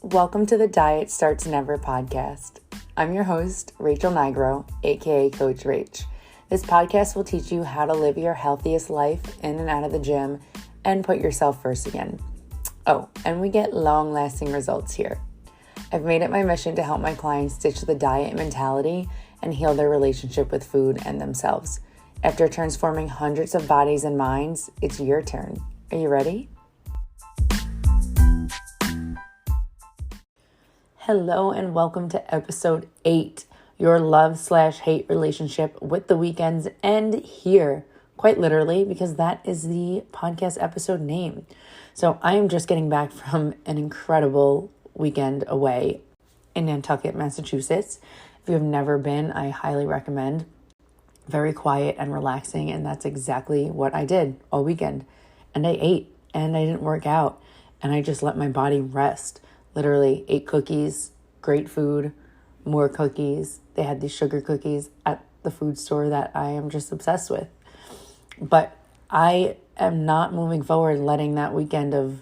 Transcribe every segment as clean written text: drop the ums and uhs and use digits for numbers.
Welcome to the Diet Starts Never podcast. I'm your host, Rachel Nigro, aka Coach Rach. This podcast will teach you how to live your healthiest life in and out of the gym and put yourself first again. Oh, and we get long-lasting results here. I've made it my mission to help my clients ditch the diet mentality and heal their relationship with food and themselves. After transforming hundreds of bodies and minds, it's your turn. Are you ready? Hello and welcome to episode 8, your love/hate relationship with the weekends end here, quite literally, because that is the podcast episode name. So I am just getting back from an incredible weekend away in Nantucket, Massachusetts. If you have never been, I highly recommend. Very quiet and relaxing, and that's exactly what I did all weekend. And I ate, and I didn't work out, and I just let my body rest. Literally ate cookies, great food, more cookies. They had these sugar cookies at the food store that I am just obsessed with. But I am not moving forward letting that weekend of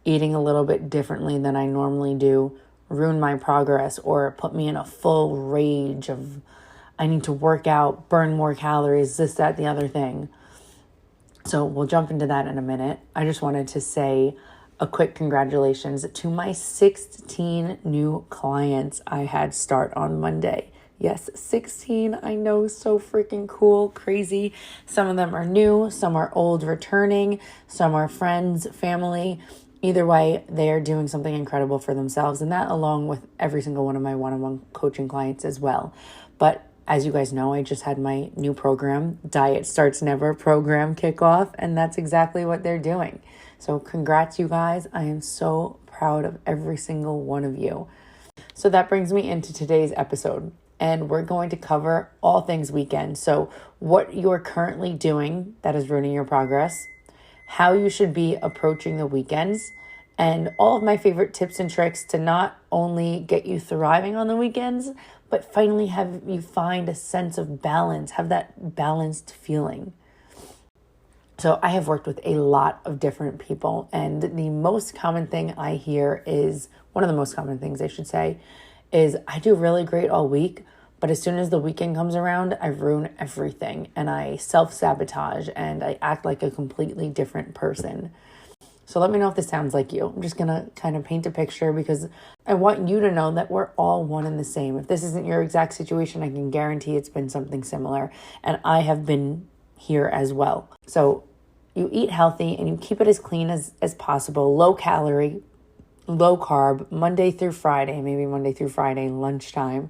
eating a little bit differently than I normally do ruin my progress or put me in a full rage of I need to work out, burn more calories, this, that, the other thing. So we'll jump into that in a minute. I just wanted to say a quick congratulations to my 16 new clients I had start on Monday. Yes, 16. I know, so freaking cool, crazy. Some of them are new, some are old, returning, some are friends, family. Either way, they are doing something incredible for themselves, and that along with every single one of my one-on-one coaching clients as well. But as you guys know, I just had my new program, Diet Starts Never program kickoff, and that's exactly what they're doing. So congrats, you guys. I am so proud of every single one of you. So that brings me into today's episode, and we're going to cover all things weekend. So what you're currently doing that is ruining your progress, how you should be approaching the weekends, and all of my favorite tips and tricks to not only get you thriving on the weekends, but finally have you find a sense of balance, have that balanced feeling. So I have worked with a lot of different people, and the most common thing I hear is, one of the most common things I should say, is I do really great all week, but as soon as the weekend comes around, I ruin everything, and I self-sabotage, and I act like a completely different person. So let me know if this sounds like you. I'm just going to kind of paint a picture because I want you to know that we're all one and the same. If this isn't your exact situation, I can guarantee it's been something similar, and I have been here as well. So you eat healthy and you keep it as clean as possible, low calorie, low carb, Monday through Friday, maybe Monday through Friday, lunchtime.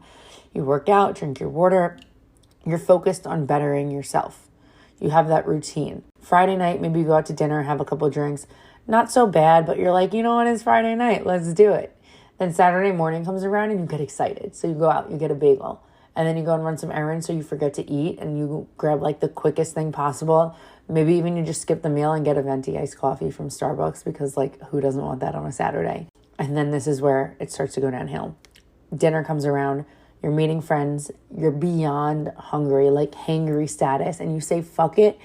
You work out, drink your water. You're focused on bettering yourself. You have that routine. Friday night, maybe you go out to dinner, have a couple of drinks. Not so bad, but you're like, you know what, it's Friday night, let's do it. Then Saturday morning comes around and you get excited. So you go out, you get a bagel. And then you go and run some errands so you forget to eat and you grab like the quickest thing possible. Maybe even you just skip the meal and get a venti iced coffee from Starbucks because like who doesn't want that on a Saturday? And then this is where it starts to go downhill. Dinner comes around, you're meeting friends, you're beyond hungry, like hangry status, and you say, fuck it,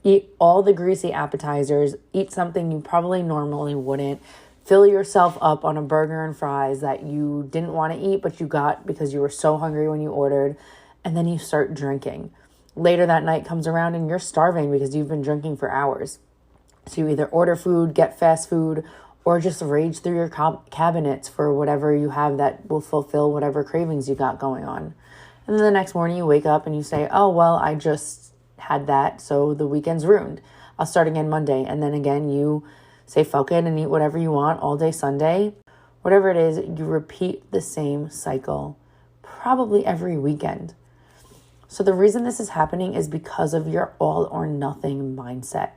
eat all the greasy appetizers, eat something you probably normally wouldn't, fill yourself up on a burger and fries that you didn't want to eat, but you got because you were so hungry when you ordered, and then you start drinking. Later that night comes around and you're starving because you've been drinking for hours. So you either order food, get fast food, or just rage through your cabinets for whatever you have that will fulfill whatever cravings you got going on. And then the next morning you wake up and you say, oh, well, I just had that, so the weekend's ruined. I'll start again Monday. And then again, you say fuck it and eat whatever you want all day Sunday. Whatever it is, you repeat the same cycle probably every weekend. So the reason this is happening is because of your all or nothing mindset.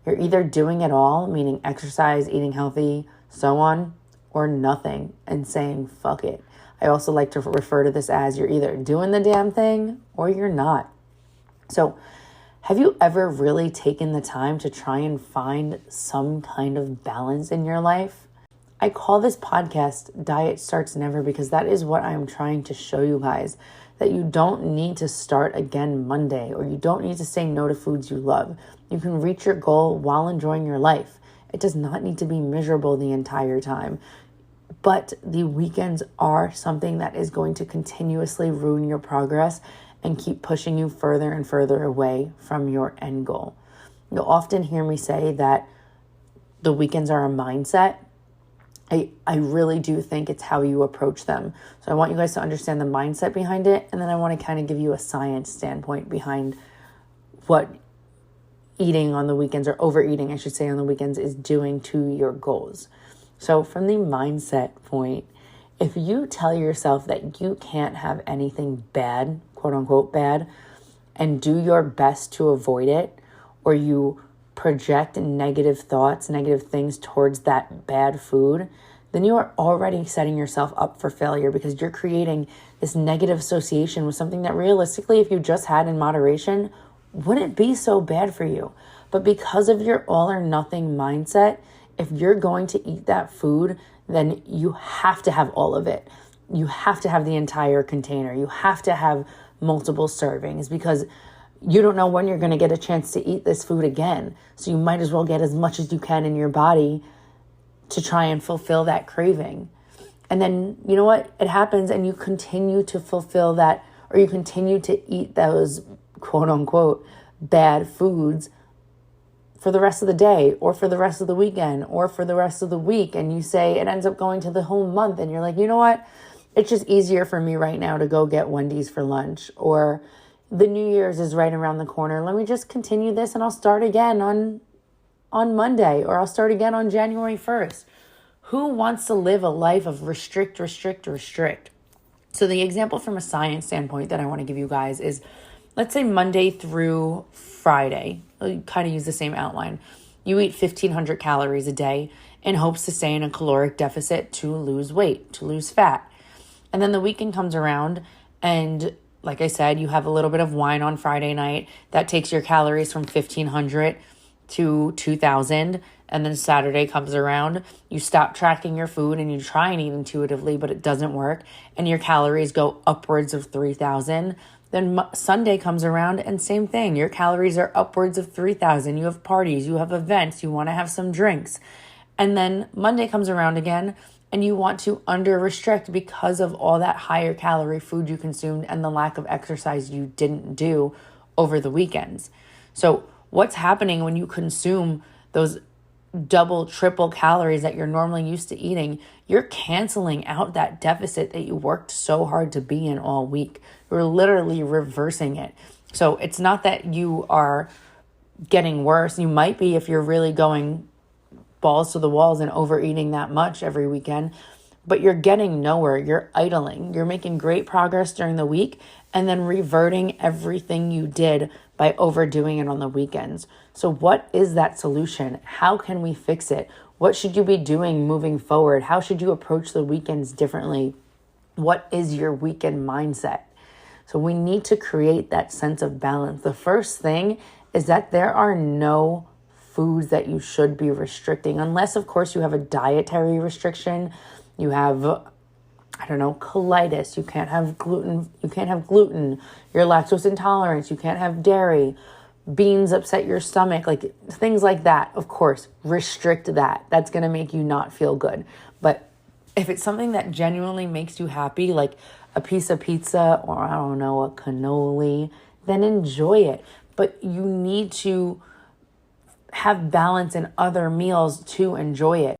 You're either doing it all, meaning exercise, eating healthy, so on, or nothing and saying fuck it. I also like to refer to this as you're either doing the damn thing or you're not. So have you ever really taken the time to try and find some kind of balance in your life? I call this podcast Diet Starts Never because that is what I'm trying to show you guys, that you don't need to start again Monday, or you don't need to say no to foods you love. You can reach your goal while enjoying your life. It does not need to be miserable the entire time. But the weekends are something that is going to continuously ruin your progress and keep pushing you further and further away from your end goal. You'll often hear me say that the weekends are a mindset. I really do think it's how you approach them. So I want you guys to understand the mindset behind it. And then I want to kind of give you a science standpoint behind what eating on the weekends, or overeating, I should say, on the weekends is doing to your goals. So from the mindset point, if you tell yourself that you can't have anything bad, quote unquote bad, and do your best to avoid it, or you project negative thoughts, negative things towards that bad food, then you are already setting yourself up for failure, because you're creating this negative association with something that realistically, if you just had in moderation, wouldn't be so bad for you. But because of your all or nothing mindset, if you're going to eat that food, then you have to have all of it. You have to have the entire container. You have to have multiple servings, because you don't know when you're going to get a chance to eat this food again. So you might as well get as much as you can in your body to try and fulfill that craving. And then, you know what? It happens and you continue to fulfill that, or you continue to eat those quote unquote bad foods for the rest of the day, or for the rest of the weekend, or for the rest of the week. And you say it ends up going to the whole month, and you're like, you know what? It's just easier for me right now to go get Wendy's for lunch, or the New Year's is right around the corner. Let me just continue this and I'll start again on Monday, or I'll start again on January 1st. Who wants to live a life of restrict, restrict, restrict? So the example from a science standpoint that I want to give you guys is, let's say Monday through Friday, you kind of use the same outline. You eat 1,500 calories a day in hopes to stay in a caloric deficit to lose weight, to lose fat. And then the weekend comes around, and like I said, you have a little bit of wine on Friday night. That takes your calories from 1,500 to 2,000. And then Saturday comes around, you stop tracking your food and you try and eat intuitively, but it doesn't work. And your calories go upwards of 3,000. Then Sunday comes around and same thing. Your calories are upwards of 3,000. You have parties, you have events, you want to have some drinks. And then Monday comes around again, and you want to under restrict because of all that higher calorie food you consumed and the lack of exercise you didn't do over the weekends. So what's happening when you consume those double, triple calories that you're normally used to eating? You're canceling out that deficit that you worked so hard to be in all week. You're literally reversing it. So it's not that you are getting worse. You might be if you're really going balls to the walls and overeating that much every weekend, but you're getting nowhere. You're idling. You're making great progress during the week and then reverting everything you did by overdoing it on the weekends. So what is that solution? How can we fix it? What should you be doing moving forward? How should you approach the weekends differently? What is your weekend mindset? So we need to create that sense of balance. The first thing is that there are no foods that you should be restricting, unless of course you have a dietary restriction. You have, colitis. You can't have gluten. You're lactose intolerant. You can't have dairy. Beans upset your stomach, like things like that. Of course, restrict that. That's going to make you not feel good. But if it's something that genuinely makes you happy, like a piece of pizza or a cannoli, then enjoy it. But you need to have balance in other meals to enjoy it.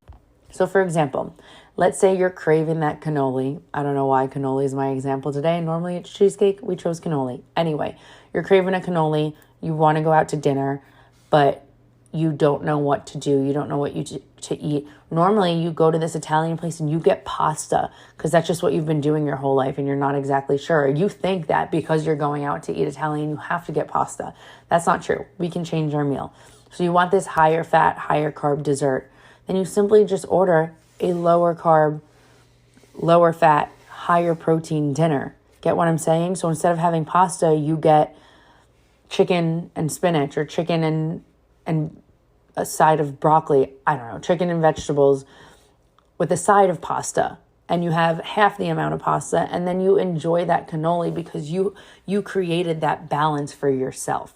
So for example, let's say you're craving that cannoli. I don't know why cannoli is my example today. Normally it's cheesecake. We chose cannoli. Anyway, you're craving a cannoli. You want to go out to dinner, but you don't know what to do. You don't know what to eat. Normally you go to this Italian place and you get pasta because that's just what you've been doing your whole life and you're not exactly sure. You think that because you're going out to eat Italian, you have to get pasta. That's not true. We can change our meal. So you want this higher fat, higher carb dessert. Then you simply just order a lower carb, lower fat, higher protein dinner. Get what I'm saying? So instead of having pasta, you get chicken and spinach, or chicken and a side of broccoli. I don't know, chicken and vegetables with a side of pasta. And you have half the amount of pasta, and then you enjoy that cannoli because you created that balance for yourself.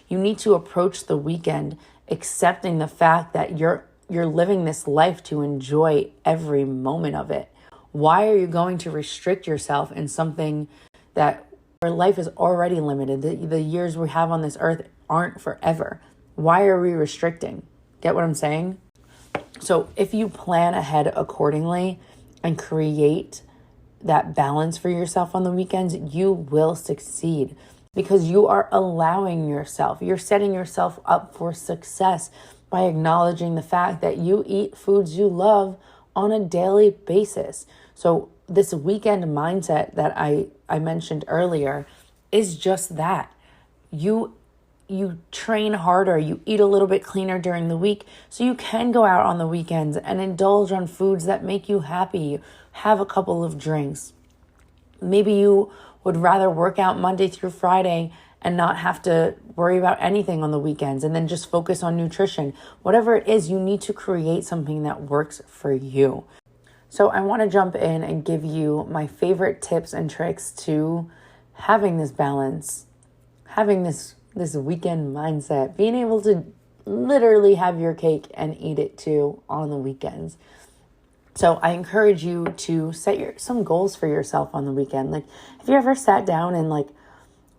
You need to approach the weekend accepting the fact that you're you're living this life to enjoy every moment of it. Why are you going to restrict yourself in something that where life is already limited? The years we have on this earth aren't forever. Why are we restricting? Get what I'm saying? So if you plan ahead accordingly and create that balance for yourself on the weekends, you will succeed because you are allowing yourself, you're setting yourself up for success by acknowledging the fact that you eat foods you love on a daily basis. So this weekend mindset that I mentioned earlier is just that. You train harder, you eat a little bit cleaner during the week so you can go out on the weekends and indulge on foods that make you happy. Have a couple of drinks. Maybe you would rather work out Monday through Friday and not have to worry about anything on the weekends and then just focus on nutrition. Whatever it is, you need to create something that works for you. So I want to jump in and give you my favorite tips and tricks to having this balance, having this weekend mindset, being able to literally have your cake and eat it too on the weekends. So I encourage you to set some goals for yourself on the weekend. Like, have you ever sat down and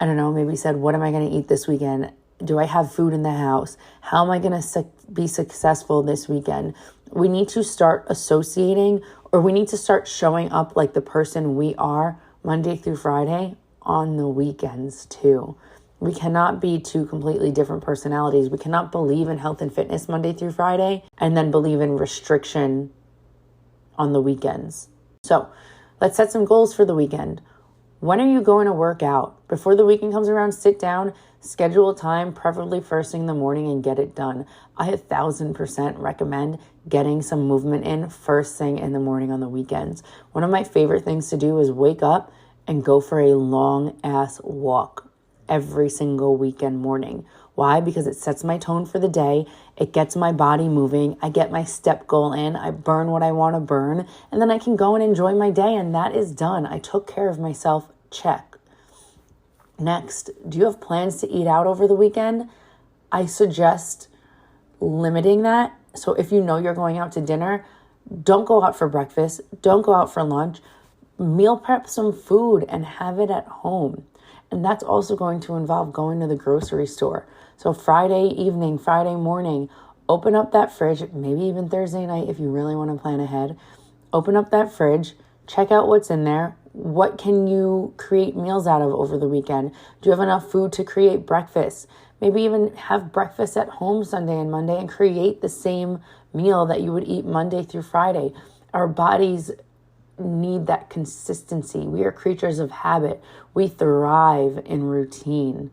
I don't know, maybe said, what am I going to eat this weekend? Do I have food in the house? How am I going to be successful this weekend? We need to start associating, or we need to start showing up like the person we are Monday through Friday on the weekends too. We cannot be two completely different personalities. We cannot believe in health and fitness Monday through Friday and then believe in restriction on the weekends. So let's set some goals for the weekend. When are you going to work out? Before the weekend comes around, sit down, schedule a time, preferably first thing in the morning, and get it done. I 1,000% recommend getting some movement in first thing in the morning on the weekends. One of my favorite things to do is wake up and go for a long ass walk every single weekend morning. Why? Because it sets my tone for the day. It gets my body moving. I get my step goal in. I burn what I want to burn. And then I can go and enjoy my day. And that is done. I took care of myself. Check. Next, do you have plans to eat out over the weekend? I suggest limiting that. So if you know you're going out to dinner, don't go out for breakfast. Don't go out for lunch. Meal prep some food and have it at home. And that's also going to involve going to the grocery store. So Friday evening, Friday morning, open up that fridge, maybe even Thursday night if you really want to plan ahead. Open up that fridge, check out what's in there. What can you create meals out of over the weekend? Do you have enough food to create breakfast? Maybe even have breakfast at home Sunday and Monday and create the same meal that you would eat Monday through Friday. Our bodies need that consistency. We are creatures of habit. We thrive in routine.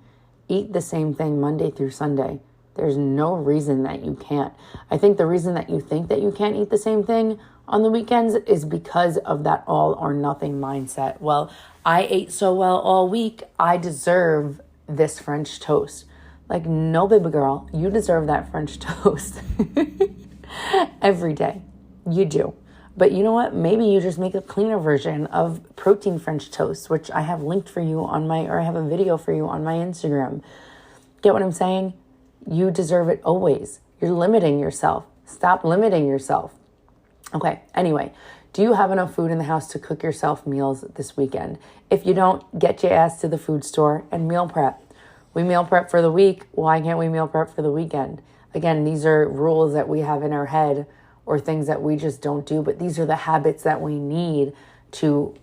Eat the same thing Monday through Sunday. There's no reason that you can't. I think the reason that you think that you can't eat the same thing on the weekends is because of that all or nothing mindset. Well, I ate so well all week, I deserve this French toast. Like, no, baby girl, you deserve that French toast every day. You do. But you know what? Maybe you just make a cleaner version of protein French toast, which I have linked for you I have a video for you on my Instagram. Get what I'm saying? You deserve it always. You're limiting yourself. Stop limiting yourself. Okay, anyway, do you have enough food in the house to cook yourself meals this weekend? If you don't, get your ass to the food store and meal prep. We meal prep for the week. Why can't we meal prep for the weekend? Again, these are rules that we have in our head or things that we just don't do, but these are the habits that we need to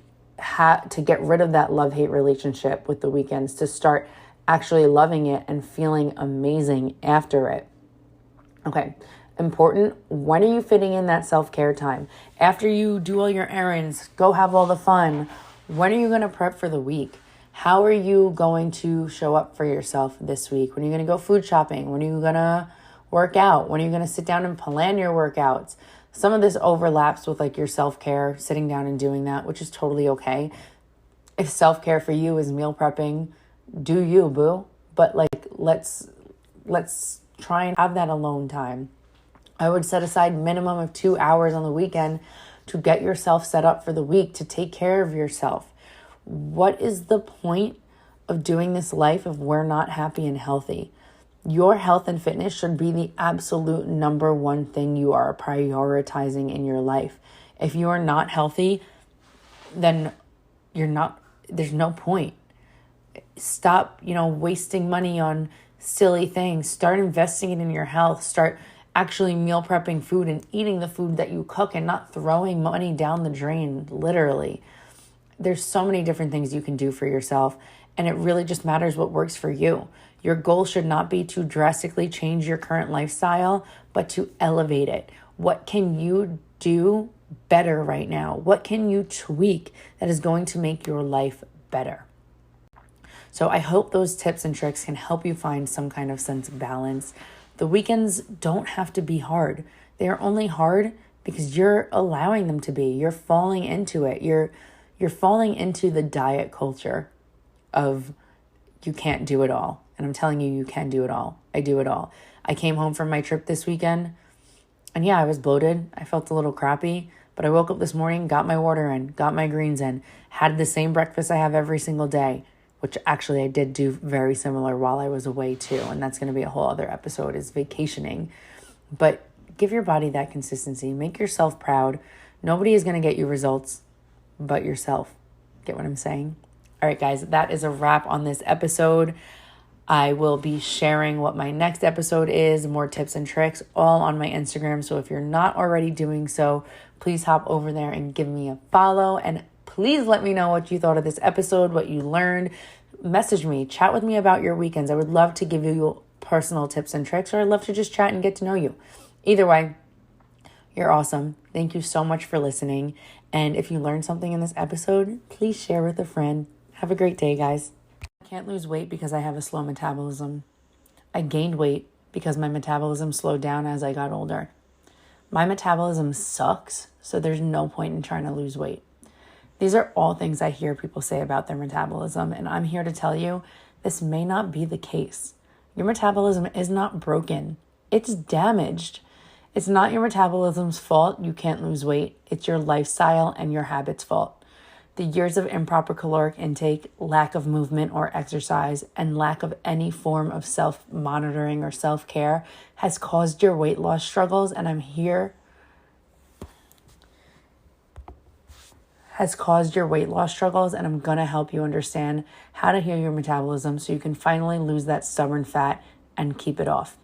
get rid of that love-hate relationship with the weekends, to start actually loving it and feeling amazing after it. Okay, important. When are you fitting in that self-care time? After you do all your errands, go have all the fun. When are you going to prep for the week? How are you going to show up for yourself this week? When are you going to go food shopping? When are you going to work out? When are you going to sit down and plan your workouts? Some of this overlaps with like your self-care, sitting down and doing that, which is totally okay. If self-care for you is meal prepping, do you, boo? But like, let's try and have that alone time. I would set aside minimum of 2 hours on the weekend to get yourself set up for the week, to take care of yourself. What is the point of doing this life if we're not happy and healthy? Your health and fitness should be the absolute number one thing you are prioritizing in your life. If you are not healthy, then there's no point. Stop, wasting money on silly things. Start investing it in your health. Start actually meal prepping food and eating the food that you cook and not throwing money down the drain, literally. There's so many different things you can do for yourself, and it really just matters what works for you. Your goal should not be to drastically change your current lifestyle, but to elevate it. What can you do better right now? What can you tweak that is going to make your life better? So I hope those tips and tricks can help you find some kind of sense of balance. The weekends don't have to be hard. They are only hard because you're allowing them to be. You're falling into it. You're falling into the diet culture of you can't do it all. And I'm telling you, you can do it all. I do it all. I came home from my trip this weekend, and yeah, I was bloated. I felt a little crappy, but I woke up this morning, got my water in, got my greens in, had the same breakfast I have every single day, which actually I did do very similar while I was away too. And that's going to be a whole other episode, is vacationing. But give your body that consistency. Make yourself proud. Nobody is going to get you results but yourself. Get what I'm saying? All right, guys, that is a wrap on this episode. I will be sharing what my next episode is, more tips and tricks, all on my Instagram. So if you're not already doing so, please hop over there and give me a follow. And please let me know what you thought of this episode, what you learned. Message me, chat with me about your weekends. I would love to give you personal tips and tricks, or I'd love to just chat and get to know you. Either way, you're awesome. Thank you so much for listening. And if you learned something in this episode, please share with a friend. Have a great day, guys. I can't lose weight because I have a slow metabolism. I gained weight because my metabolism slowed down as I got older. My metabolism sucks, so there's no point in trying to lose weight. These are all things I hear people say about their metabolism, and I'm here to tell you this may not be the case. Your metabolism is not broken. It's damaged. It's not your metabolism's fault you can't lose weight. It's your lifestyle and your habits' fault. The years of improper caloric intake, lack of movement or exercise, and lack of any form of self-monitoring or self-care has caused your weight loss struggles, and I'm here. Has caused your weight loss struggles, and I'm going to help you understand how to heal your metabolism so you can finally lose that stubborn fat and keep it off.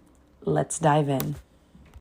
Let's dive in.